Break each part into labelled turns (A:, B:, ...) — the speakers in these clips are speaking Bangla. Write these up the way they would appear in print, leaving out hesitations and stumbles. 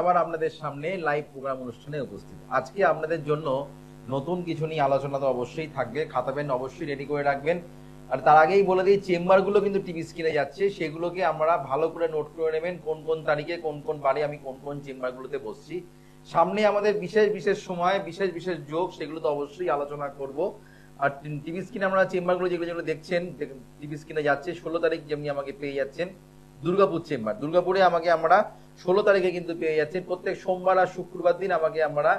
A: আবার আপনাদের সামনে লাইভ প্রোগ্রাম অনুষ্ঠানে উপস্থিত। আজকে আপনাদের জন্য নতুন কিছু নিয়ে আলোচনা তো অবশ্যই থাকবে, খাতা পেন অবশ্যই রেডি করে রাখবেন। আর তার আগেই বলে দিই, চেম্বারগুলো কিন্তু টিভি স্ক্রিনে যাচ্ছে, সেগুলোকে আমরা ভালো করে নোট করে নেবেন, কোন কোন তারিখে কোন কোন বারে আমি কোন কোন চেম্বারগুলোতে বসছি। সামনে আমাদের বিশেষ বিশেষ সময়, বিশেষ বিশেষ যোগ, সেগুলো তো অবশ্যই আলোচনা করব। আর টিভি স্ক্রিনে আমরা চেম্বারগুলো যেগুলো যেগুলো দেখছেন, টিভি স্ক্রিনে যাচ্ছে 16 তারিখ যেমনি আমাকে পেয়ে যাচ্ছেন দুর্গাপুর চেম্বার। দুর্গাপুরে আমাকে আমরা 16 তারিখে কিন্তু পেয়ে যাচ্ছেন। প্রত্যেক সোমবার আর শুক্রবার দিন আমাকে আমরা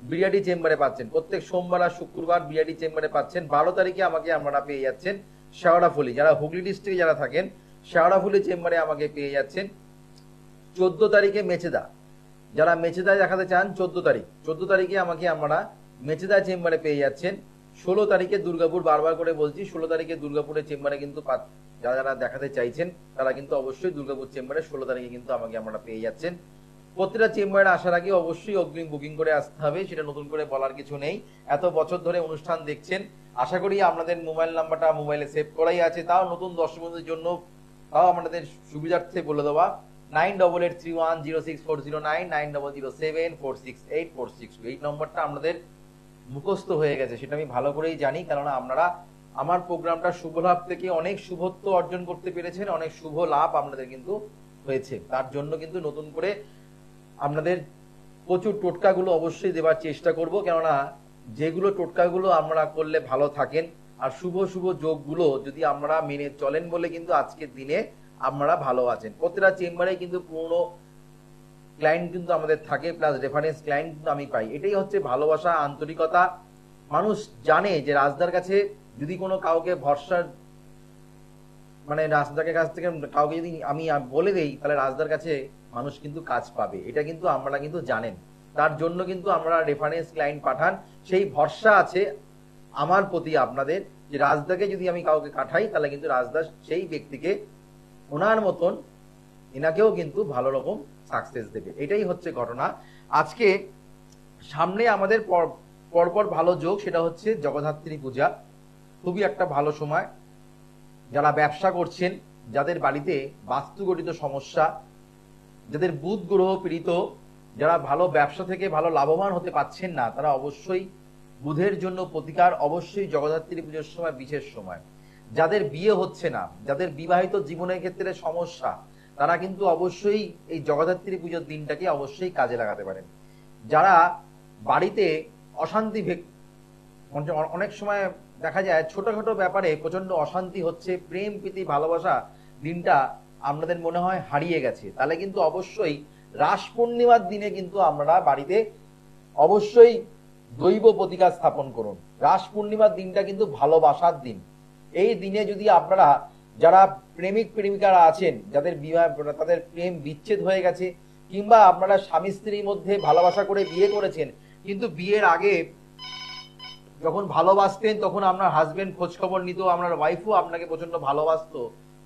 A: বিরাটি চেম্বারে পাচ্ছেন। প্রত্যেক সোমবার আর শুক্রবার বিরাটি চেম্বারে পাচ্ছেন। 12 তারিখে আমাকে আমরা পেয়ে যাচ্ছেন শেওড়াফুলি, যারা হুগলি ডিস্ট্রিক্টে যারা থাকেন শেওড়াফুলি চেম্বারে আমাকে পেয়ে যাচ্ছেন। 14 তারিখে মেচেদা, যারা মেচেদায় দেখাতে চান 14 তারিখে আমাকে আমরা মেচেদা চেম্বারে পেয়ে যাচ্ছেন। 16 তারিখে দুর্গাপুর, বারবার করে বলছি 16 তারিখে দুর্গাপুরের চেম্বারে কিন্তু যারা যারা দেখাতে চাইছেন তারা কিন্তু অবশ্যই দুর্গাপুর চেম্বারে 16 তারিখে কিন্তু আমাকে আমরা পেয়ে যাচ্ছেন। প্রত্যেকটা চেম্বারে আসার আগে অবশ্যই অগ্রিম বুকিং করে আসতে হবে, সেটা নতুন করে বলার কিছু নেই। এত বছর ধরে অনুষ্ঠান দেখছেন, আশা করি আপনাদের মোবাইল নাম্বারটা মোবাইলে সেভ করাই আছে। তাও নতুন দর্শকদের জন্য তাও আপনাদের সুবিধার্থে বলে দেওয়া 9831064009 9007468462 এই নম্বরটা আপনাদের মুখস্থ হয়ে গেছে, সেটা আমি ভালো করেই জানি, কেননা আপনারা আমার প্রোগ্রামটা শুভ লাভ থেকে অনেক শুভত্ব অর্জন করতে পেরেছেন, অনেক শুভ লাভ আপনাদের কিন্তু হয়েছে। তার জন্য কিন্তু নতুন করে আপনাদের প্রচুর টোটকাগুলো অবশ্যই দেওয়ার চেষ্টা করব, কেননা যেগুলো টোটকাগুলো আমরা করলে ভালো থাকেন আর শুভ শুভ যোগগুলো যদি আমরা মেনে চলেন বলে কিন্তু আজকের দিনে আপনারা ভালো আছেন। প্রত্যেকটা চেম্বারে কিন্তু পুরনো ক্লায়েন্ট কিন্তু আমাদের থাকে, প্লাস রেফারেন্স ক্লায়েন্ট কিন্তু আমি পাই। এটাই হচ্ছে ভালোবাসা, আন্তরিকতা। মানুষ জানে যে রাজদার কাছে যদি কোনো কাউকে ভরসা, মানে রাজদার কাছ থেকে কাউকে যদি আমি বলে দেই তাহলে রাজদার কাছে মানুষ কিন্তু কাজ পাবে, এটা কিন্তু আমরা কিন্তু জানেন। তার জন্য কিন্তু আমরা রেফারেন্স ক্লায়েন্ট পাঠান, সেই ভরসা আছে আমার প্রতি আপনাদের যে রাজদাকে যদি আমি কাউকে পাঠাই তাহলে কিন্তু রাজদা সেই ব্যক্তিকে ওনার মতন এনাকেও কিন্তু ভালো রকম সাকসেস দেবে। এটাই হচ্ছে ঘটনা। আজকে সামনে আমাদের পরপর ভালো যোগ, সেটা হচ্ছে জগদ্ধাত্রী পূজা। খুবই একটা ভালো সময়। যারা ব্যবসা করছেন, যাদের বাড়িতে বাস্তুগঠিত সমস্যা, যাদের বুধ গ্রহ পীড়িত, যারা ভালো ব্যবসা থেকে ভালো লাভবান হতে পারছেন না, তারা অবশ্যই বুধের জন্য প্রতিকার, অবশ্যই জগদ্ধাত্রী পুজোর সময় বিশেষ সময়। যাদের বিয়ে হচ্ছে না, যাদের বিবাহিত জীবনের ক্ষেত্রে সমস্যা, তারা কিন্তু অবশ্যই এই জগদ্ধাত্রী পুজোর দিনটাকে অবশ্যই কাজে লাগাতে পারেন। যারা বাড়িতে অশান্তি, অনেক সময় দেখা যায় ছোটখাটো ব্যাপারে প্রচন্ড অশান্তি হচ্ছে, প্রেম প্রীতি ভালোবাসা দিনটা আপনাদের মনে হয় হারিয়ে গেছে, তাহলে কিন্তু অবশ্যই রাস পূর্ণিমার দিনে কিন্তু আমরা বাড়িতে অবশ্যই দৈব প্রতিকার স্থাপন করুন। রাস পূর্ণিমার দিনটা কিন্তু ভালোবাসার দিন। এই দিনে যদি আপনারা যারা প্রেমিক প্রেমিকারা আছেন, যাদের বিবাহ, তাদের প্রেম বিচ্ছেদ হয়ে গেছে, কিংবা আপনারা স্বামী স্ত্রীর মধ্যে ভালোবাসা করে বিয়ে করেছেন, কিন্তু বিয়ের আগে যখন ভালোবাসতেন তখন আপনার হাজবেন্ড খোঁজ খবর নিত, আপনার ওয়াইফও আপনাকে প্রচন্ড ভালোবাসতো,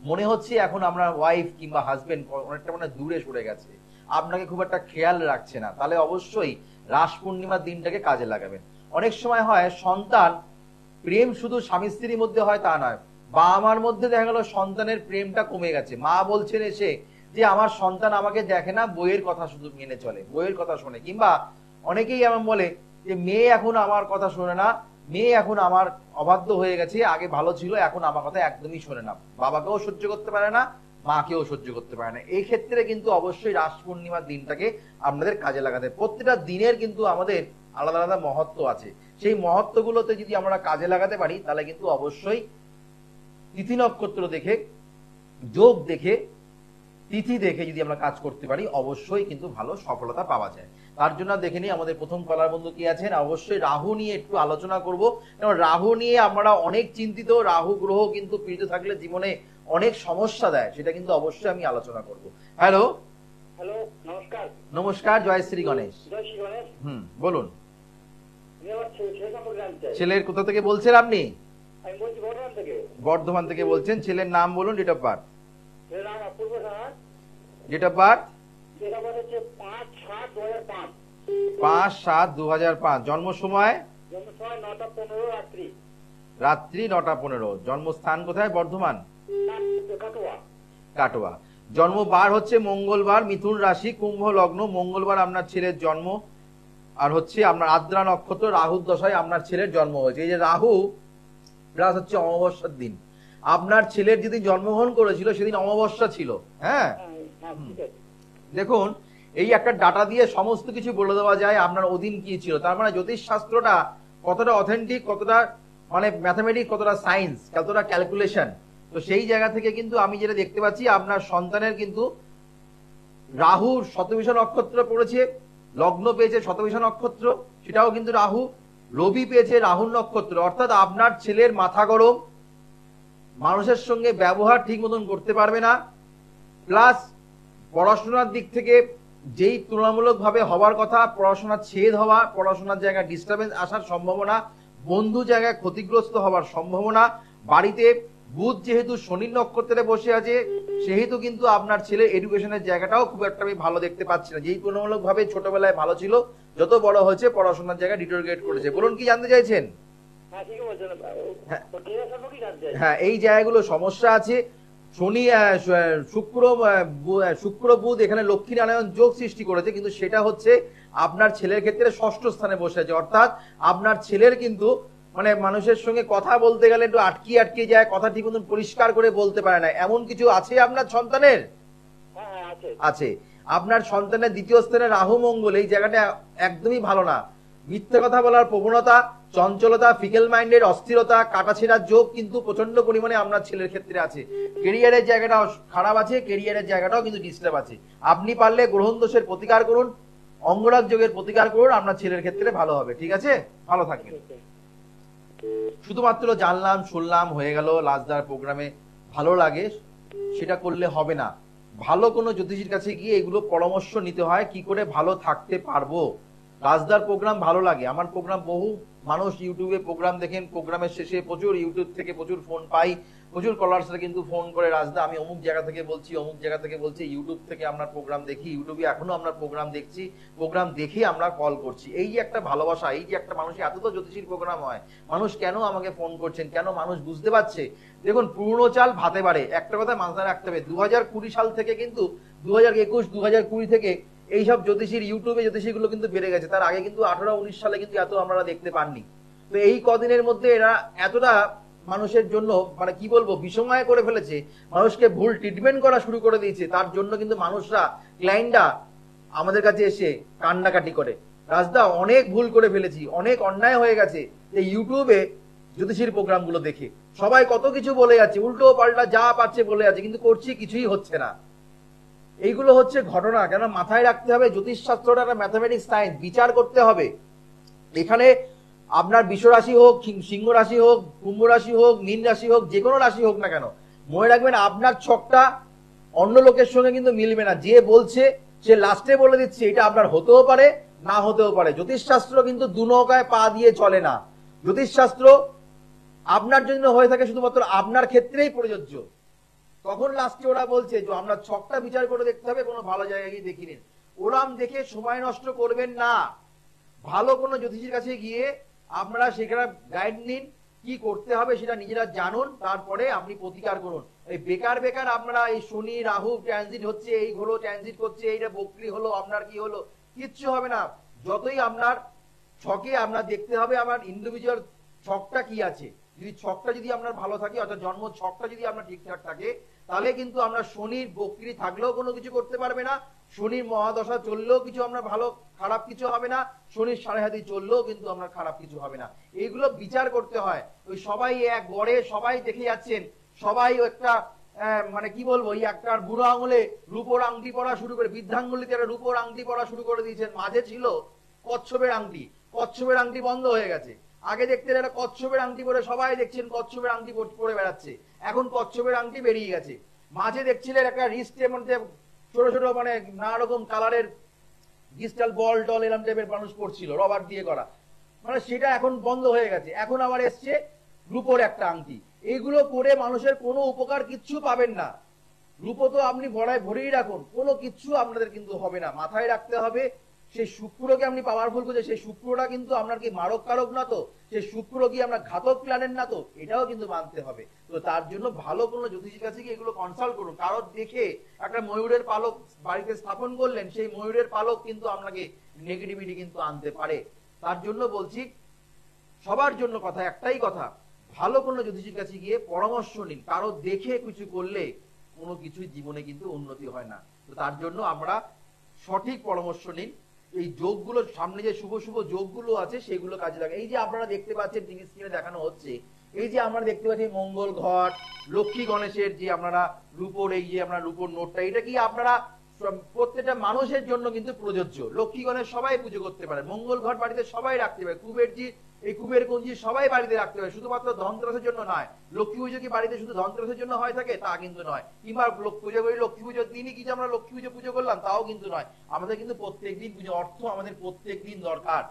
A: মনে হচ্ছে এখন আপনার ওয়াইফ কিংবা হাজবেন্ড অনেকটা মানে দূরে সরে গেছে, আপনাকে খুব একটা খেয়াল রাখছে না, তাহলে অবশ্যই রাস পূর্ণিমার দিনটাকে কাজে লাগাবেন। অনেক সময় হয় সন্তান প্রেম শুধু স্বামী স্ত্রীর মধ্যে হয় তা নয়, বাবা মার মধ্যে দেখা গেল সন্তানের প্রেমটা কমে গেছে। মা বলছেন এসে যে আমার সন্তান আমাকে দেখে না, বইয়ের কথা শুধু মেনে চলে, বইয়ের কথা শোনে। কিংবা অনেকেই এমন বলে যে মেয়ে এখন আমার কথা শোনে না, মেয়ে এখন আমার অবাধ্য হয়ে গেছে, আগে ভালো ছিল এখন আমার কথা একদমই শোনে না, বাবাকেও সহ্য করতে পারে না, মাকেও সহ্য করতে পারে না। এই ক্ষেত্রে কিন্তু অবশ্যই রাস পূর্ণিমার দিনটাকে আপনাদের কাজে লাগাতে। প্রত্যেকটা দিনের কিন্তু আমাদের আলাদা আলাদা মহত্ব আছে, সেই মহত্বগুলোতে যদি আমরা কাজে লাগাতে পারি তাহলে কিন্তু অবশ্যই তিথি নক্ষত্র দেখে, যোগ দেখে, তিথি দেখে যদি আমরা কাজ করতে পারি অবশ্যই কিন্তু ভালো সফলতা পাওয়া যায়। তার জন্য দেখে নিই আমাদের প্রথম কলার বন্ধু কি আছেন। অবশ্যই রাহু নিয়ে একটু আলোচনা করব, কারণ রাহু নিয়ে আমরা অনেক চিন্তিত। রাহু গ্রহ কিন্তু পীড়িত থাকলে জীবনে অনেক সমস্যা দেয়, সেটা কিন্তু অবশ্যই আমি আলোচনা করব। হ্যালো
B: হ্যালো, নমস্কার।
A: নমস্কার, জয় শ্রী গণেশ।
B: জয় শ্রী গণেশ।
A: বলুন।
B: ছেলের
A: ছেলের কোথা থেকে বলছেন আপনি?
B: আমি বলছি বর্ধমান থেকে।
A: বর্ধমান থেকে বলছেন। ছেলের নাম বলুন, ডেট অফ বার্থ।
B: ছেলের নাম Apurba Saha.
A: Date of birth
B: date of birth হচ্ছে 5/7/2005।
A: 5/7/2005। জন্ম সময়?
B: জন্ম সময় 9টা 15 রাত্রি।
A: রাত্রি 9টা 15। জন্মস্থান কোথায়? বর্ধমান?
B: কাটোয়া।
A: কাটোয়া। জন্মবার হচ্ছে মঙ্গলবার, মিথুন রাশি, কুম্ভ লগ্ন, মঙ্গলবার আপনার ছেলের জন্ম। আর হচ্ছে আপনার আদ্রা নক্ষত্র, রাহুর দশায় আপনার ছেলের জন্ম হয়েছে। এই যে রাহু প্লাস হচ্ছে অমাবস্যার দিন, আপনার ছেলের যেদিন জন্মগ্রহণ করেছিল সেদিন অমাবস্যা ছিল। হ্যাঁ,
B: ঠিক আছে।
A: দেখুন এই একটা ডাটা দিয়ে সমস্ত কিছু বলে দেওয়া যায় আপনার ওদিন কি ছিল। তার মানে জ্যোতিষ শাস্ত্রটা কতটা অথেন্টিক, কতটা মানে ম্যাথামেটিক্স, কতটা সায়েন্স, কতটা ক্যালকুলেশন। তো সেই জায়গা থেকে কিন্তু আমি যেটা দেখতে পাচ্ছি আপনার সন্তানের কিন্তু রাহুর শতবিষা নক্ষত্র পড়েছে, লগ্ন পেয়েছে শতবিষা নক্ষত্র, সেটাও কিন্তু রাহু। রবি পেয়েছে রাহুর নক্ষত্র, অর্থাৎ আপনার ছেলের মাথা গরম, মানুষের সঙ্গে ব্যবহার ঠিক মতন করতে পারবে না, প্লাস পড়াশোনার দিক থেকে যেই তুলনামূলকভাবে হওয়ার কথা, পড়াশোনার ছেদ হওয়া, পড়াশোনার জায়গায় ডিস্টারবেন্স আসার সম্ভাবনা, বন্ধু জায়গায় ক্ষতিগ্রস্ত হওয়ার সম্ভাবনা। বাড়িতে বুধ যেহেতু শনির নক্ষত্রে বসে আছে, সেহেতু কিন্তু আপনার ছেলে এডুকেশনের জায়গাটাও খুব একটা আমি ভালো দেখতে পাচ্ছি না। যেই তুলনামূলকভাবে ছোটবেলায় ভালো ছিল, যত বড় হয়েছে পড়াশোনার জায়গায় ডিটোরিয়েট করেছে। বলুন কি জানতে চাইছেন?
B: হ্যাঁ, ঠিকই বলছেন। তো ক্রিয়া সম্পর্কে জানতে চাই।
A: হ্যাঁ, এই জায়গাগুলো সমস্যা আছে। শনি শুক্র বুধ এখানে লক্ষ্মী নারায়ণ যোগ সৃষ্টি করেছে, কিন্তু সেটা হচ্ছে আপনার ছেলের ক্ষেত্রে ষষ্ঠ স্থানে বসে আছে। অর্থাৎ আপনার ছেলের কিন্তু মানে মানুষের সঙ্গে কথা বলতে গেলে একটু আটকে আটকে যায়, কথা ঠিক মতন পরিষ্কার করে বলতে পারে না। এমন কিছু আছে আপনার সন্তানের?
B: হ্যাঁ, হ্যাঁ, আছে।
A: আছে। আপনার সন্তানের দ্বিতীয় স্থানে রাহু মঙ্গল, এই জায়গাটা একদমই ভালো না। মিথ্যে কথা বলার প্রবণতা, চঞ্চলতা, ফিকেল মাইন্ডের অস্থিরতা, কাটাছেঁড়ার যোগ কিন্তু প্রচন্ড পরিমাণে আপনার ছেলের ক্ষেত্রে আছে। কেরিয়ারের জায়গাটাও খারাপ আছে, কেরিয়ারের জায়গাটাও কিন্তু ডিস্টার্ব আছে। আপনি পারলে গ্রহণ দোষের প্রতিকার করুন, অঙ্গরাগ যোগের প্রতিকার করুন, আপনার ছেলের ক্ষেত্রে ভালো হবে। ঠিক আছে, ভালো থাকবেন। শুধুমাত্র জানলাম শুনলাম হয়ে গেল, লাস্টদার প্রোগ্রামে ভালো লাগে সেটা করলে হবে না। ভালো কোনো জ্যোতিষীর কাছে গিয়ে এগুলো পরামর্শ নিতে হয়, কি করে ভালো থাকতে পারবো। লাস্টদার প্রোগ্রাম ভালো লাগে, আমার প্রোগ্রাম বহু মানুষ ইউটিউবে প্রোগ্রাম দেখেন, প্রোগ্রামের শেষে প্রচুর ইউটিউব থেকে প্রচুর ফোন পাই, প্রচুর কলার্সরা কিন্তু ফোন করে, রাজদা আমি অমুক জায়গা থেকে বলছি, অমুক জায়গা থেকে বলছি, ইউটিউব থেকে আপনার প্রোগ্রাম দেখি, ইউটিউবে এখনো আপনার প্রোগ্রাম দেখছি, প্রোগ্রাম দেখে আমরা কল করছি। এই যে একটা ভালোবাসা, এই যে একটা মানুষের এত তো জ্যোতিষীর প্রোগ্রাম হয়, মানুষ কেন আমাকে ফোন করছেন, কেন মানুষ বুঝতে পারছে। দেখুন পুরনো চাল ভাতে বাড়ে, একটা কথা মাথায় রাখতে হবে। 2020 সাল থেকে কিন্তু 2021 2020 থেকে এইসব জ্যোতিষীর ইউটিউবে জ্যোতিষীগুলো কিন্তু বেড়ে গেছে। তার আগে কিন্তু 18-19 সালে কিন্তু এত আমরা দেখতে পাননি। তো এই কদিনের মধ্যে এরা এতটা মানুষের জন্য মানে কি বলবো বিষময় করে ফেলেছে, মানুষকে ভুল ট্রিটমেন্ট করা শুরু করে দিয়েছে। তার জন্য কিন্তু মানুষরা, ক্লায়েন্টরা আমাদের কাছে এসে কান্নাকাটি করে, রাজদা অনেক ভুল করে ফেলেছি, অনেক অন্যায় হয়ে গেছে এই ইউটিউবে জ্যোতিষীর প্রোগ্রামগুলো দেখে। সবাই কত কিছু বলে যাচ্ছে, উল্টো পাল্টা যা পাচ্ছে বলে যাচ্ছে, কিন্তু করছি কিছুই হচ্ছে না। এইগুলো হচ্ছে ঘটনা। কেন মাথায় রাখতে হবে, জ্যোতিষ শাস্ত্রটা একটা ম্যাথামেটিক্স সায়েন্স, বিচার করতে হবে। এখানে আপনার বৃষ রাশি হোক, সিংহ রাশি হোক, কুম্ভ রাশি হোক, মীন রাশি হোক, যে কোনো রাশি হোক না কেন, মনে রাখবেন আপনার ছকটা অন্য লোকের সঙ্গে কিন্তু মিলবে না। যে বলছে সে লাস্টে বলে দিচ্ছে, এটা আপনার হতেও পারে না হতেও পারে। জ্যোতিষ শাস্ত্র কিন্তু দু নৌকায় পা দিয়ে চলে না। জ্যোতিষ শাস্ত্র আপনার জন্য হয়ে থাকে শুধুমাত্র আপনার ক্ষেত্রেই প্রযোজ্য। তখন লাস্টে ওরা বলছে যে আমরা ছকটা বিচার করে দেখতে হবে, কোনো ভালো জায়গায় গিয়ে দেখি নিন। ওরাম দেখে সময় নষ্ট করবেন না। ভালো কোনো জ্যোতিষীর কাছে গিয়ে আপনারা সেখানে গাইড নিন, কি করতে হবে সেটা নিজেরা জানুন, তারপরে আপনি প্রতিকার করুন। এই বেকার বেকার আপনারা এই শনি রাহু ট্রানজিট হচ্ছে, এই হলো ট্রানজিট করছে, এইটা বকরি হলো, আপনার কি হলো, কিচ্ছু হবে না। যতই আপনার ছকে আপনার দেখতে হবে আমার ইন্ডিভিজুয়াল ছকটা কি আছে। যদি ছকটা যদি আপনার ভালো থাকে, অর্থাৎ জন্ম ছকটা যদি আপনার ঠিকঠাক থাকে, তাহলে কিন্তু আমরা শনির বকরি থাকলেও কোনো কিছু করতে পারবে না, শনির মহাদশা চললেও কিছু আমরা ভালো খারাপ কিছু হবে না, শনির সাড়ে হাতি চললেও কিন্তু আমরা খারাপ কিছু হবে না। এইগুলো বিচার করতে হয়। ওই সবাই এক গড়ে সবাই দেখে যাচ্ছেন, সবাই একটা মানে কি বলবো, এই একটা বুড়ো আঙুলে রূপোর আংটি পরা শুরু করে, বৃদ্ধাঙ্গুলিতে একটা রূপোর আংটি পরা শুরু করে দিয়েছেন। মাঝে ছিল কচ্ছপের আংটি, কচ্ছপের আংটি বন্ধ হয়ে গেছে। আগে দেখতেন একটা কচ্ছপের আংটি পরে সবাই দেখছেন কচ্ছপের আংটি পরে বেড়াচ্ছে, এখন কচ্ছপের আংটি বেরিয়ে গেছে। মাঝে দেখছিলেন একটা রিস্টের মধ্যে ছোট ছোট মানে নানা রকম কালারের ক্রিস্টাল বল টল এরকম টাইপের মানুষ পড়ছিল, রবার দিয়ে করা, মানে সেটা এখন বন্ধ হয়ে গেছে। এখন আবার এসছে রূপোর একটা আংটি। এইগুলো করে মানুষের কোনো উপকার কিচ্ছু পাবেন না। রূপো তো আপনি ভরায় ভরেই রাখুন, কোনো কিচ্ছু আপনাদের কিন্তু হবে না। মাথায় রাখতে হবে সেই শুক্রকে আপনি পাওয়ারফুল করছে, সেই শুক্রটা কিন্তু আপনার কি মারক কারক না তো, সেই শুক্র কি আমরা ঘাতক প্ল্যানেট না তো, এটাও কিন্তু মানতে হবে। তো তার জন্য ভালো কোনো জ্যোতিষীর কাছে গিয়ে এগুলো কনসাল্ট করুন। কারোর দেখে একটা ময়ূরের পালক বাড়িতে স্থাপন করলেন, সেই ময়ূরের পালক কিন্তু আপনাকে নেগেটিভিটি কিন্তু আনতে পারে। তার জন্য বলছি, সবার জন্য কথা একটাই কথা, ভালো কোনো জ্যোতিষীর কাছে গিয়ে পরামর্শ নিন। কারো দেখে কিছু করলে কোনো কিছুই জীবনে কিন্তু উন্নতি হয় না। তো তার জন্য আমরা সঠিক পরামর্শ নিন। এই যোগগুলো সামনে যে শুভ শুভ যোগগুলো আছে সেগুলো কাজে লাগে। এই যে আপনারা দেখতে পাচ্ছেন টিভি স্ক্রিনে দেখানো হচ্ছে, এই যে আমরা দেখতে পাচ্ছি মঙ্গল ঘট, লক্ষ্মী গণেশের যে আপনারা রূপোর, এই যে আপনার রূপোর নোটটা, এটা কি আপনারা প্রত্যেকটা মানুষের জন্য কিন্তু প্রযোজ্য। লক্ষ্মী গণেশ সবাই পুজো করতে পারে, মঙ্গল ঘট বাড়িতে সবাই রাখতে পারে, কুবেরজি এই কুবের কুঞ্জি সবাই বাড়িতে রাখতে পারে, শুধুমাত্র ধনতেরাসের জন্য নয়। লক্ষ্মী পুজো কি বাড়িতে শুধু ধনতেরাসের জন্য হয় থাকে? তা কিন্তু নয়। কিংবা পুজো করি লক্ষ্মী পুজোর দিনই কি যে আমরা লক্ষ্মী পুজো পুজো করলাম, তাও কিন্তু নয়। আমাদের কিন্তু প্রত্যেকদিন পুজো, অর্থ আমাদের প্রত্যেকদিন দরকার।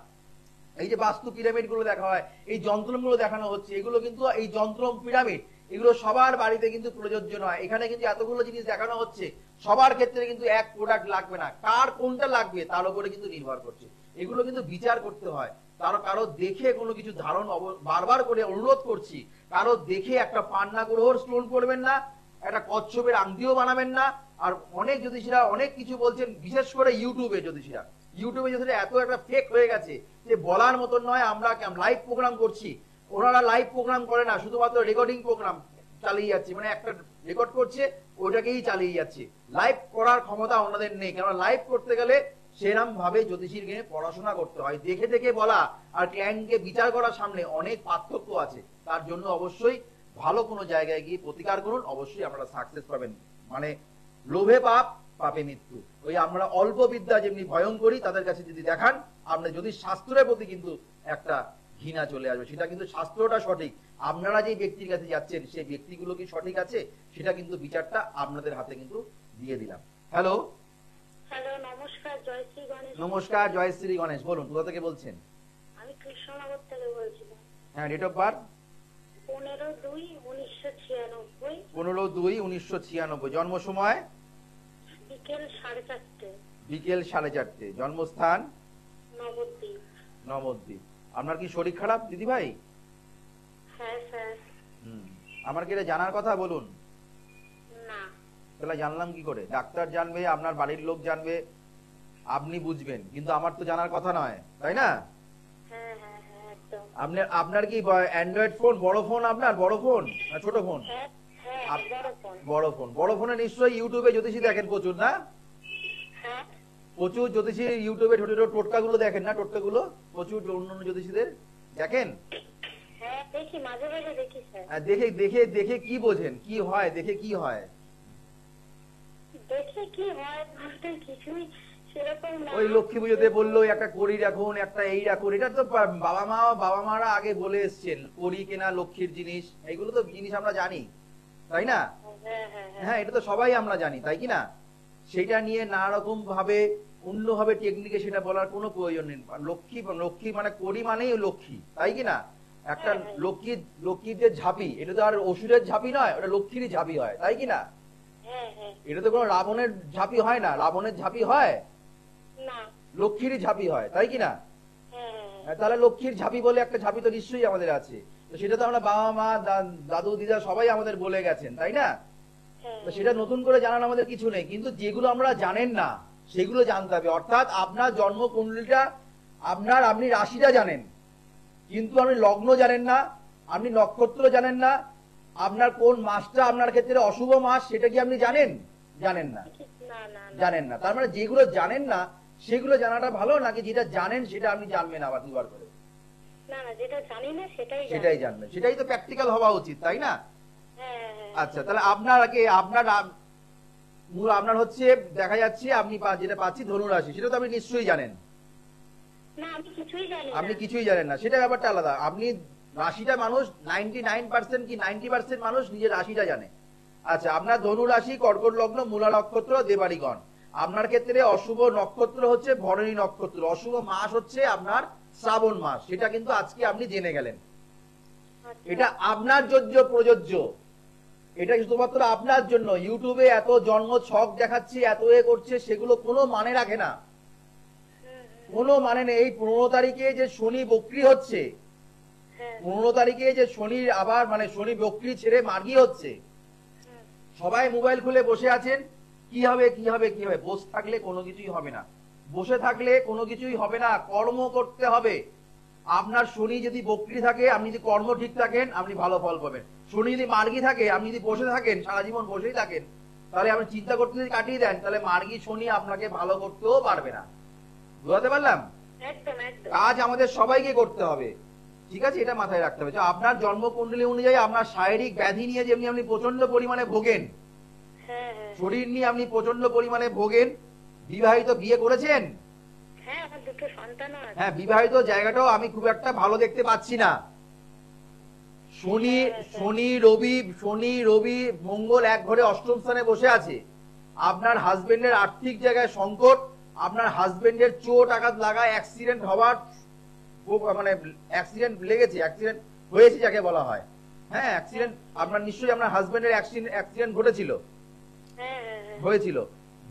A: এই যে বাস্তু পিরামিড গুলো দেখা হয়, এই যন্ত্রগুলো দেখানো হচ্ছে, এগুলো কিন্তু এই যন্ত্র পিরামিড এগুলো সবার বাড়িতে কিন্তু প্রযোজ্য নয়। এখানে কিন্তু এতগুলো জিনিস দেখানো হচ্ছে, সবার ক্ষেত্রে কিন্তু এক প্রোডাক্ট লাগবে না, কার কোনটা লাগবে তার উপরে কিন্তু নির্ভর করছে। এগুলো কিন্তু বিচার করতে হয়। কারো দেখে কোনো কিছু ধারণ, বারবার করে অনুরোধ করছি, কারো দেখে একটা পান্না গ্রহর স্টোন করবেন না, একটা কচ্ছপের আংটিও বানাবেন না। আর অনেক জ্যোতিষীরা অনেক কিছু বলছেন, বিশেষ করে ইউটিউবে জ্যোতিষীরা এত একটা ফেক হয়ে গেছে যে বলার মতন নয়। আমরা লাইভ প্রোগ্রাম করছি, ওনারা লাইভ প্রোগ্রাম করে না, শুধুমাত্র রেকর্ডিং প্রোগ্রাম চালিয়ে যাচ্ছে, মানে একটা রেকর্ড করছে ওটাকেই চালিয়ে যাচ্ছে। লাইভ করার ক্ষমতা ওনাদের নেই, কারণ লাইভ করতে গেলে সেরকম ভাবে জ্যোতিষীর জ্ঞানে পড়াশোনা করতে হয়। দেখে দেখে বলা আর ক্লায়েন্টকে বিচার করার সামনে অনেক পার্থক্য আছে। তার জন্য অবশ্যই ভালো কোনো জায়গায় গিয়ে প্রতিকার করুন, অবশ্যই আপনারা সাকসেস পাবেন। মানে লোভে পাপ, পাপে মৃত্যু। ওই আমরা অল্প বিদ্যা যেমনি ভয়ঙ্করী, তাদের কাছে যদি দেখান আপনার যদি শাস্ত্রের প্রতি কিন্তু একটা ঘৃণা চলে আসবে। সেটা কিন্তু শাস্ত্রটা সঠিক, আপনারা যে ব্যক্তির কাছে যাচ্ছেন সেই ব্যক্তিগুলো কি সঠিক আছে, সেটা কিন্তু বিচারটা আপনাদের হাতে কিন্তু দিয়ে দিলাম। হ্যালো
C: হ্যালো, নমস্কার, জয়শ্রী গণেশ।
A: নমস্কার, জয়শ্রী গণেশ। বলুন, কোথা থেকে বলছেন?
C: আমি কৃষ্ণনগর থেকে বলছিলাম।
A: হ্যাঁ, ডেট অফ বার্থ
C: 15/2/1996।
A: 15/2/1996। জন্ম সময়
C: বিকেল 4:30।
A: বিকেল 4:30। জন্মস্থান
C: নবদ্বীপ।
A: নবদ্বীপ। আপনার কি শরীর খারাপ দিদি ভাই?
C: হ্যাঁ স্যার।
A: আমার কি এটা জানার কথা? বলুন।
C: না।
A: তাহলে জানলাম কি করে? ডাক্তার জানবে, আপনার বাড়ির লোক জানবে, আপনি বুঝবেন, কিন্তু আমার তো জানার কথা নয়, তাই না?
C: হ্যাঁ হ্যাঁ হ্যাঁ, একদম।
A: আপনার কি অ্যান্ড্রয়েড ফোন, বড় ফোন আপনার, বড় ফোন না ছোট ফোন?
C: হ্যাঁ হ্যাঁ, বড় ফোন।
A: বড় ফোন। বড় ফোনে নিশ্চয়ই ইউটিউবে জ্যোতিষী দেখেন প্রচুর, না?
C: হ্যাঁ।
A: প্রচুর জ্যোতিষী ইউটিউবে ছোট ছোট টোটকাগুলো দেখেন না? টোটকাগুলো প্রচুর অন্যান্য জ্যোতিষীদের দেখেন?
C: হ্যাঁ দেখি, মাঝে মাঝে দেখি স্যার।
A: দেখে দেখে দেখে কি বোঝেন? কি হয় দেখে? কি হয়
C: দেখে কি হয় বলতে কিছুই সেরকম না।
A: ওই লক্ষ্মী পুজোতে বললো একটা কড়ি রাখুন, একটা এই রাখুন, এটা তো বাবা মারা আগে বলে এসছেন, কড়ি কেনা লক্ষ্মীর জিনিস, এইগুলো তো জিনিস আমরা জানি, তাই না?
C: হ্যাঁ হ্যাঁ হ্যাঁ।
A: হ্যাঁ, এটা তো সবাই আমরা জানি, তাই কি না? সেটা নিয়ে নানা রকম ভাবে অন্যভাবে টেকনিকে সেটা বলার কোনো প্রয়োজন নেই। লক্ষ্মী মানে কড়ি মানেই লক্ষ্মী, তাই কি না? একটা লক্ষ্মীর যে ঝাঁপি, এটা তো আর অসুরের ঝাঁপি নয়, ওটা লক্ষ্মীরই ঝাঁপি হয়, তাই কি না?
C: হ্যাঁ হ্যাঁ।
A: এটা তো কোনো রাবণের ঝাঁপি হয় না, রাবণের ঝাঁপি হয়
C: না।
A: লক্ষ্মীরই ঝাঁপি হয়, তাই কি না?
C: হ্যাঁ হ্যাঁ।
A: তাহলে লক্ষ্মীর ঝাঁপি বলে একটা ঝাঁপি তো নিশ্চয়ই আমাদের আছে। তো সেটা তো আমরা বাবা মা দাদু দিদা সবাই আমাদের বলে গেছেন, তাই না? তো সেটা নতুন করে জানার আমাদের কিছু নেই, কিন্তু যেগুলো আমরা জানেন না সেগুলো জানতে হবে। অর্থাৎ আপনার জন্ম কুণ্ডলীটা, আপনি রাশিটা জানেন, কিন্তু আপনি লগ্ন জানেন না, আপনি নক্ষত্র জানেন না, আপনার কোন মাসটা আপনার ক্ষেত্রে অশুভ মাস সেটা কি আপনি জানেন? জানেন না,
C: না না না।
A: জানেন না। তার মানে যেগুলো জানেন না সেগুলো জানাটা ভালো, নাকি যেটা জানেন সেটা আপনি জানবেন আবার দুবার করে?
C: না না, যেটা জানি না সেটাই
A: জানবেন, সেটাই তো প্র্যাকটিক্যাল হওয়া উচিত, তাই না?
C: হ্যাঁ হ্যাঁ।
A: আচ্ছা, তাহলে আপনার হচ্ছে দেখা যাচ্ছে আপনি যেটা পাচ্ছি ধনুরাশি, সেটা তো আপনি নিশ্চয়ই জানেন।
C: না, আমি কিছুই জানি না।
A: আপনি কিছুই জানেন না, সেটা ব্যাপারটা আলাদা। আপনি রাশিটা মানুষ 99% কি 90% মানুষ নিজের রাশিটা জানে। আচ্ছা, আপনার ধনু রাশি, কর্কট লগ্ন, মূলা নক্ষত্র, দেবাড়িগণ। আপনার ক্ষেত্রে অশুভ নক্ষত্র হচ্ছে ভরণী নক্ষত্র, অশুভ মাস হচ্ছে আপনার শ্রাবণ মাস, সেটা কিন্তু আজকে আপনি জেনে গেলেন। এটা আপনার জন্য প্রযোজ্য, এটা শুধুমাত্র আপনার জন্য। ইউটিউবে এত জন্ম ছক দেখাচ্ছে, এত করছে, সেগুলো কোনো মানে রাখে না। কোনো মানে নেই। এই 15 তারিখে যে শনি বক্রি হচ্ছে,
C: হ্যাঁ
A: 15 তারিখে যে শনির আবার মানে শনি বক্রি ছেড়ে মার্গী হচ্ছে,
C: হ্যাঁ।
A: সবাই মোবাইল খুলে বসে আছেন। কি হবে কি হবে কি হবে? বসে থাকলে কোনো কিছুই হবে না, বসে থাকলে কোনো কিছুই হবে না, কর্ম করতে হবে। আপনার শনি যদি বক্রি থাকে, আপনি যদি কর্ম ঠিক থাকেন, আপনি ভালো ফল পাবেন। শনি যদি মার্গী থাকে, আপনি যদি বসে থাকেন, সারা জীবন বসেই থাকেন, তাহলে আপনি চিন্তা করতে যদি কাটিয়ে দেন, তাহলে মার্গী শনি আপনাকে ভালো করতেও পারবে না। বুঝতে পারলাম?
C: একদম একদম।
A: কাজ আমাদের সবাইকে করতে হবে, ঠিক আছে? এটা মাথায় রাখতে হবে যে আপনার জন্মকুণ্ডলী অনুযায়ী আপনার শারীরিক ব্যাধি নিয়ে যেমনি আপনি প্রচন্ড পরিমাণে ভোগেন,
C: হ্যাঁ হ্যাঁ
A: শরীর নিয়ে আপনি প্রচন্ড পরিমাণে ভোগেন। বিবাহিত, বিয়ে করেছেন?
C: হ্যাঁ, আমার দুটো সন্তান আছে।
A: হ্যাঁ, বিবাহিত জায়গাটাও আমি খুব একটা ভালো দেখতে পাচ্ছি না। শনি শনি রবি মঙ্গল এক ঘরে অষ্টম স্থানে বসে আছে। আপনার হাজবেন্ডের আর্থিক জায়গায় সংকট, আপনার হাজবেন্ডের চোট আঘাত লাগা, অ্যাক্সিডেন্ট হওয়ার মানে অ্যাক্সিডেন্ট লেগেছে, অ্যাক্সিডেন্ট হয়েছে যাকে বলা হয়। হ্যাঁ, অ্যাক্সিডেন্ট আপনার নিশ্চয়ই আপনার হাজবেন্ডের অ্যাক্সিডেন্ট ঘটেছিল,
C: হ্যাঁ হ্যাঁ হ্যাঁ।
A: হয়েছিল।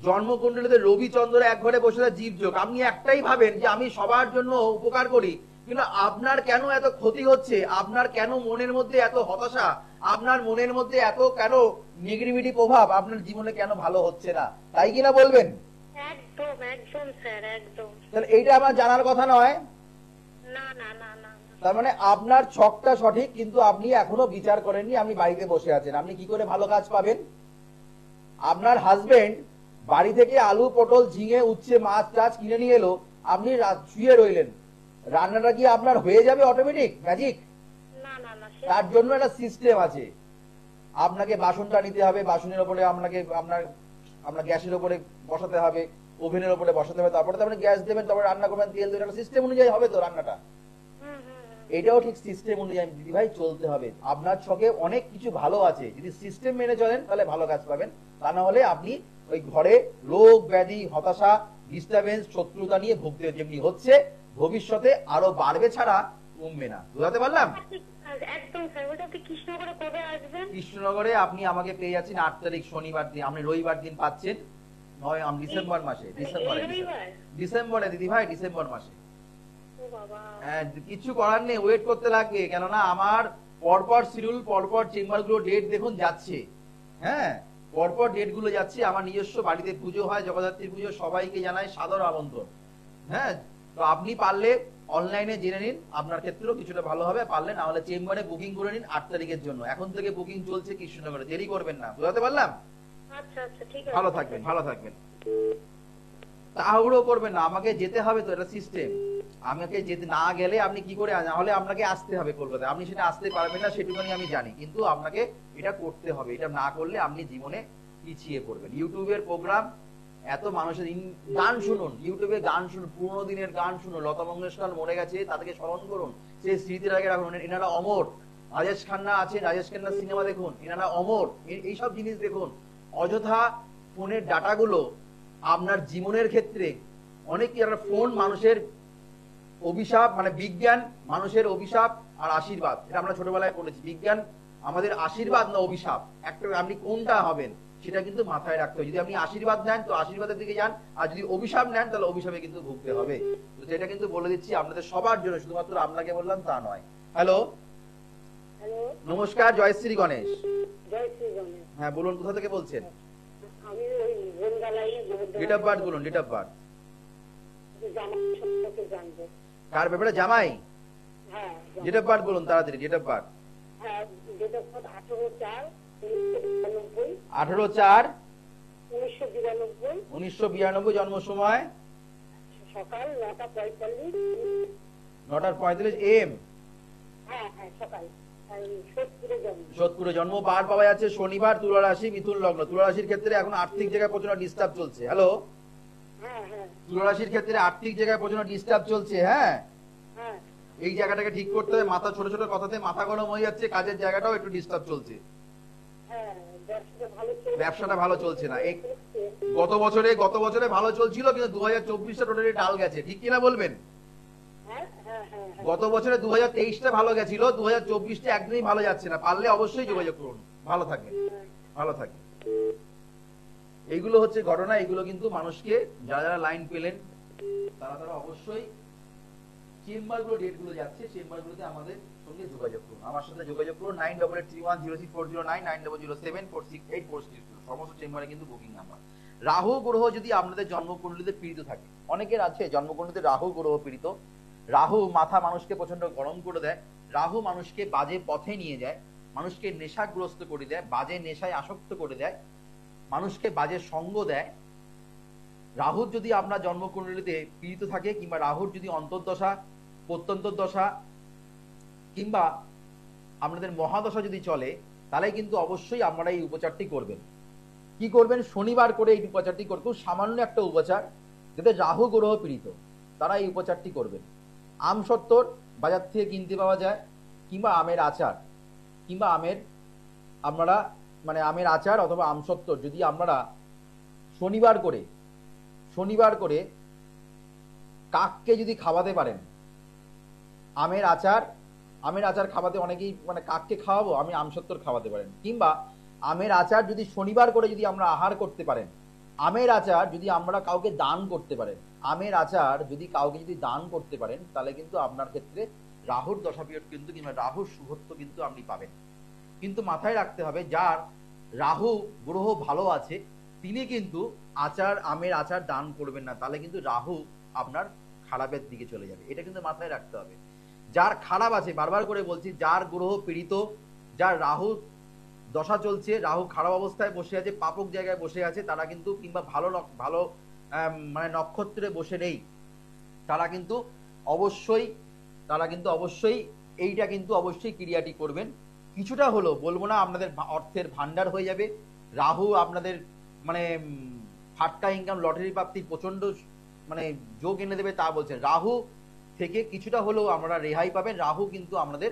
A: জন্মকুণ্ডলীতে রবি চন্দ্র এক ঘরে বসে আছে, জীবযোগ। আপনি একটাই ভাবেন যে আমি সবার জন্য উপকার করি, কিন্তু আপনার কেন এত ক্ষতি হচ্ছে? আপনার কেন মনের মধ্যে এত হতাশা? আপনার মনের মধ্যে এত কেন নেগেটিভিটি প্রভাব? আপনার জীবনে কেন ভালো হচ্ছে না? তাই কিনা বলবেন?
C: একদম একদম স্যার, একদম।
A: তাহলে এইটা আমার জানার কথা নয়?
C: না না না না না।
A: তার মানে আপনার ছকটা সঠিক, কিন্তু আপনি এখনো বিচার করেননি, আপনি বাড়িতে বসে আছেন। আপনি কি করে ভালো কাজ পাবেন? আপনার হাজবেন্ড বাড়ি থেকে আলু পটল ঝিঙে উচ্ছে মাছ টাছ কিনে নিয়ে এলো, আপনি শুয়ে রইলেন, রান্নাটা কি আপনার হয়ে যাবে অটোমেটিক ম্যাজিক?
C: না না না,
A: তার জন্য একটা সিস্টেম আছে। আপনাকে বাসনটা নিতে হবে, বাসনের উপরে আপনাকে আপনার গ্যাসের উপরে বসাতে হবে, ওভেনের উপরে বসাতে হবে, তারপরে তো আপনি গ্যাস দেবেন, তারপরে রান্না করবেন, তেল দেবেন, একটা সিস্টেম অনুযায়ী হবে তো রান্নাটা।
C: হুম হুম হুম।
A: এটাও ঠিক সিস্টেম অনুযায়ী দিদি ভাই চলতে হবে। আপনার ছকে অনেক কিছু ভালো আছে, যদি সিস্টেম মেনে চলেন তাহলে ভালো কাজ পাবেন। তা না হলে আপনি ওই ঘরে রোগ ব্যাধি হতাশা ডিস্টারবেন্স শত্রুতা নিয়ে ভুগতে যেমনি হচ্ছে, ভবিষ্যতে আরো বাড়বে ছাড়া কমবে না। বুঝাতে পারলাম?
C: একদম স্যার। ওটা আপনি কৃষ্ণনগরে কবে আসবেন?
A: কৃষ্ণনগরে আপনি আমাকে পেয়ে যাচ্ছেন 8 তারিখ শনিবার দিন, আপনি রবিবার দিন পাচ্ছেন। ডিসেম্বর মাসে, ডিসেম্বরে দিদি ভাই, ডিসেম্বর মাসে।
C: ও বাবা।
A: কিছু করার নেই, ওয়েট করতে লাগবে, কেননা আমার পরপর শিডিউল, পরপর চেম্বার গুলো ডেট দেখুন যাচ্ছে। হ্যাঁ, পরপর ডেট গুলো যাচ্ছে। আমার নিজস্ব বাড়িতে পুজো হয়, জগদ্ধাত্রী পুজো, সবাইকে জানাই সাদর আমন্ত্রণ। হ্যাঁ, তো আপনি পারলে অনলাইনে জেনে নিন, আপনার ক্ষেত্রেও কিছুটা ভালো হবে। পারলে না হলে চেম্বারে বুকিং করে নিন 8 তারিখের জন্য। এখন থেকে বুকিং চলছে কৃষ্ণনগরে, দেরি করবেন না। বুঝতে পারলাম?
C: আচ্ছা আচ্ছা, ঠিক আছে।
A: ভালো থাকবেন, ভালো থাকবেন। তাড়াহুড়ো করবেন না, আমাকে যেতে হবে তো, এটা সিস্টেম। আমাকে যেতে না গেলে আপনি কি করে, না হলে আপনাকে আসতে হবে কলকাতায়। আপনি সেটা আসতে পারবেন না সেটুকুনি আমি জানি, কিন্তু আপনাকে এটা করতে হবে। এটা না করলে আপনি জীবনে পিছিয়ে পড়বেন। ইউটিউবের প্রোগ্রাম, এত মানুষের গান শুনুন, ইউটিউবে গান শুনুন, পুরোনো দিনের গান শুনুন। লতা মঙ্গেশকর মরে গেছে, তাদেরকে স্মরণ করুন, সেই স্মৃতির আগে রাখুন। এনারা অমর। রাজেশ খান্না আছেন, রাজেশ খান্নার সিনেমা দেখুন, এনারা অমর। এইসব জিনিস দেখুন। অযথা ফোনের ডাটাগুলো আপনার জীবনের ক্ষেত্রে অনেক কি, একটা ফোন মানুষের অভিশাপ, মানে বিজ্ঞান মানুষের অভিশাপ আর আশীর্বাদ, এটা আমরা ছোটবেলায় পড়েছি। বিজ্ঞান আমাদের আশীর্বাদ না অভিশাপ, একটা আপনি কোনটা হবেন সেটা কিন্তু মাথায় রাখতে হবে। যদি আপনি আশীর্বাদ নেন তো আশীর্বাদের দিকে যান, আর যদি অভিশাপ নেন তাহলে অভিশাপে কিন্তু ভুগতে হবে। তো সেটা কিন্তু বলে দিচ্ছি আপনাদের সবার জন্য, শুধুমাত্র আপনাকে বললাম তা নয়। হ্যালো,
B: হ্যালো,
A: নমস্কার, জয়শ্রী গণেশ।
B: জয় শ্রী গণেশ।
A: হ্যাঁ বলুন, কোথা থেকে বলছেন?
B: আমি ওই বনগালাই
A: ডেট অফ বার্থ বলুন, ডেট অফ বার্থ।
B: জামা সম্পর্কে জানবো।
A: কার ব্যাপারে? জামাই?
B: হ্যাঁ
A: ডেট অফ বার্থ বলুন তাড়াতাড়ি, ডেট অফ বার্থ।
B: হ্যাঁ, ডেট অফ বার্থ 18/4/1992।
A: 18/4/1992। 1992 জন্ম সময়
B: সকাল 9:45।
A: 9:45 AM।
B: হ্যাঁ হ্যাঁ, সকাল। সোদপুরে জন্ম।
A: সোদপুরে জন্ম। বার পাওয়া যাচ্ছে শনিবার, তুলা রাশি, মিথুন লগ্ন। তুলা রাশির ক্ষেত্রে এখন আর্থিক জায়গায় প্রচন্ড ডিস্টার্ব চলছে। হ্যালো,
B: হ্যাঁ হ্যাঁ
A: তুলা রাশির ক্ষেত্রে আর্থিক জায়গায় প্রচন্ড ডিস্টার্ব চলছে। হ্যাঁ,
B: হ্যাঁ
A: এই জায়গাটাকে ঠিক করতে হবে। মাথা ছোট ছোট কথাতে মাথা গরম হয়ে যাচ্ছে, কাজের জায়গাটাও একটু ডিস্টার্ব চলছে।
B: হ্যাঁ,
A: ব্যবসাটা ভালো চলছে না। গত বছরে ভালো চলছিল, কিন্তু 2024টা টোটালি ডাল গেছে, ঠিক কিনা বলবেন?
B: হ্যাঁ হ্যাঁ হ্যাঁ।
A: গত বছরে 2023টা ভালো গেছিল, 2024টা একদমই ভালো যাচ্ছে না। পারলে অবশ্যই যোগাযোগ করুন। ভালো থাকবেন, ভালো থাকবেন। এইগুলো হচ্ছে ঘটনা। এইগুলো কিন্তু মানুষকে, যারা যারা লাইন পেলেন তারা অবশ্যই চেম্বারগুলো ডেটগুলো যাচ্ছে, চেম্বারগুলোতে আমাদের সঙ্গে যোগাযোগ করুন, আমার সাথে যোগাযোগ করুন 9831064009 9006746846, সমস্ত চেম্বারে কিন্তু বুকিং নাম্বার। রাহু গ্রহ যদি আপনাদের জন্মকুণ্ডলীতে পীড়িত থাকে, অনেকের আছে জন্মকুণ্ডলীতে রাহু গ্রহ পীড়িত, রাহু মাথা মানুষকে প্রচন্ড গরম করে দেয়, রাহু মানুষকে বাজে পথে নিয়ে যায়, মানুষকে নেশাগ্রস্ত করে দেয়, বাজে নেশায় আসক্ত করে দেয়, মানুষকে বাজে সঙ্গ দেয়। রাহুর যদি আপনার জন্মকুণ্ডলীতে পীড়িত থাকে, কিংবা রাহুর যদি অন্তর্দশা, প্রত্যন্তর দশা কিংবা আপনাদের মহাদশা যদি চলে, তাহলে কিন্তু অবশ্যই আপনারা এই উপচারটি করবেন। কি করবেন? শনিবার করে এই উপচারটি করবেন, খুব সামান্য একটা উপচার, যাদের রাহু গ্রহ পীড়িত তারা এই উপচারটি করবেন। আম সত্তর বাজার থেকে কিনতে পাওয়া যায়, কিংবা আমের আচার, কিংবা আপনারা আমের আচার অথবা আম সত্তর যদি আপনারা শনিবার করে কাককে যদি খাওয়াতে পারেন, আমের আচার খাওয়াতে অনেকেই কাককে খাওয়াবো, আমি আম সত্তর খাওয়াতে পারেন, কিংবা আমের আচার যদি শনিবার করে যদি আমরা আহার করতে পারেন, আমের আচার যদি আমরা কাউকে দান করতে পারেন, আমের আচার যদি কাউকে যদি দান করতে পারেন, তাহলে কিন্তু আপনার ক্ষেত্রে রাহুর দশাপিরিয়ড কিন্তু কিংবা রাহুর শুভত্ব কিন্তু আপনি পাবেন। কিন্তু মাথায় রাখতে হবে, যার রাহু গ্রহ ভালো আছে তিনি কিন্তু আমের আচার দান করবেন না, তাহলে কিন্তু রাহু আপনার খারাপের দিকে চলে যাবে, এটা কিন্তু মাথায় রাখতে হবে। যার খারাপ আছে, বারবার করে বলছি, যার গ্রহ পীড়িত, যার রাহু দশা চলছে, রাহু খারাপ অবস্থায় বসে আছে, পাপক জায়গায় বসে আছে, তারা কিন্তু কিংবা ভালো নক্ষত্রে বসে নেই, তারা কিন্তু অবশ্যই এইটা কিন্তু অবশ্যই ক্রিয়াটি করবেন। কিছুটা হলো, বলবো না আপনাদের অর্থের ভান্ডার হয়ে যাবে, রাহু আপনাদের ফাটকা ইনকাম, লটারি প্রাপ্তি প্রচন্ড যোগ এনে দেবে তা বলছেন, রাহু থেকে কিছুটা হলেও আমরা রেহাই পাবেন, রাহু কিন্তু আমাদের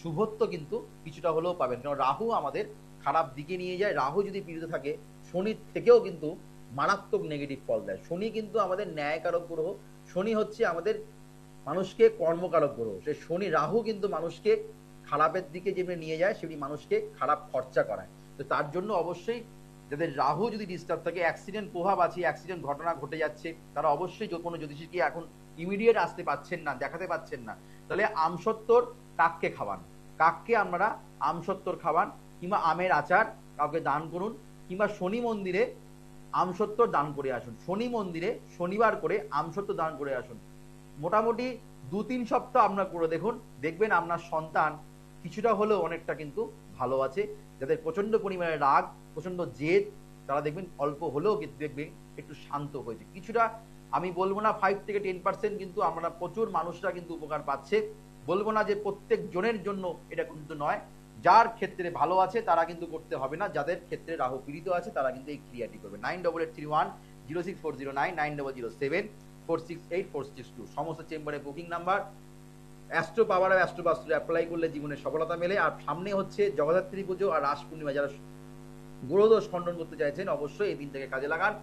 A: শুভত্ব কিন্তু কিছুটা হলেও পাবেন, কারণ রাহু আমাদের খারাপ দিকে নিয়ে যায়। রাহু যদি পীড়িত থাকে, শনির থেকেও কিন্তু মারাত্মক নেগেটিভ ফল দেয়। শনি কিন্তু আমাদের ন্যায়কারক গ্রহ, শনি হচ্ছে আমাদের মানুষকে কর্মকারক গ্রহ, সে শনি রাহু কিন্তু মানুষকে খারাপের দিকে যেমনি নিয়ে যায়, সেমনি মানুষকে খারাপ খরচা করায়। তো তার জন্য অবশ্যই যাদের রাহু যদি ডিস্টার্ব থাকে, অ্যাক্সিডেন্ট প্রভাব আছে, অ্যাক্সিডেন্ট ঘটনা ঘটে যাচ্ছে, তারা অবশ্যই কোনো জ্যোতিষীকে এখন ইমিডিয়েট আসতে পাচ্ছেন না, দেখাতে পাচ্ছেন না, তাহলে আমসত্তর কাককে খাওয়ান, কাককে আমরা আমসত্তর খাওয়ান, কিংবা আমের আচার কাউকে দান করুন, কিংবা শনি মন্দিরে আমসত্তর দান করে আসুন, শনি মন্দিরে শনিবার করে আমসত্তর দান করে আসুন। মোটামুটি 2-3 সপ্তাহ আপনারা করে দেখুন, দেখবেন আপনার সন্তান কিছুটা হলেও অনেকটা কিন্তু ভালো আছে। যাদের প্রচন্ড পরিমাণে রাগ, প্রচন্ড জেদ, তারা দেখবেন অল্প হলেও কিন্তু দেখবেন একটু শান্ত হয়েছে কিছুটা। আমি বলবো না 5 থেকে 10%, কিন্তু আমরা প্রচুর মানুষরা কিন্তু উপকার পাচ্ছে। বলবো না যে প্রত্যেক জনের জন্য এটা কিন্তু নয়, যার ক্ষেত্রে ভালো আছে তারা কিন্তু করতে হবে না, যাদের ক্ষেত্রে রাহু পীড়িত আছে তারা কিন্তু এই ক্রিয়াটি করবে। 9881064009 9007468462 সমস্ত চেম্বারে বুকিং নাম্বার। অ্যাস্ট্রো পাওয়ার আর অ্যাস্ট্রো বাস্টু অ্যাপ্লাই করলে জীবনে সফলতা মেলে। আর সামনে হচ্ছে জগদ্ধাত্রী পুজো আর রাস পূর্ণিমা, যারা গ্রহদোষ খণ্ডন করতে চাইছেন অবশ্যই এই দিনটাকে কাজে লাগান।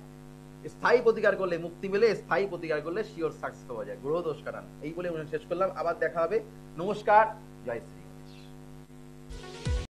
A: স্থায়ী প্রতিকার করলে মুক্তি মেলে, স্থায়ী প্রতিকার করলে শিওর সাকসেস পাওয়া যায়। গ্রহদোষ কাটান, এই বলে শেষ করলাম, আবার দেখা হবে। নমস্কার, জয় শ্রী।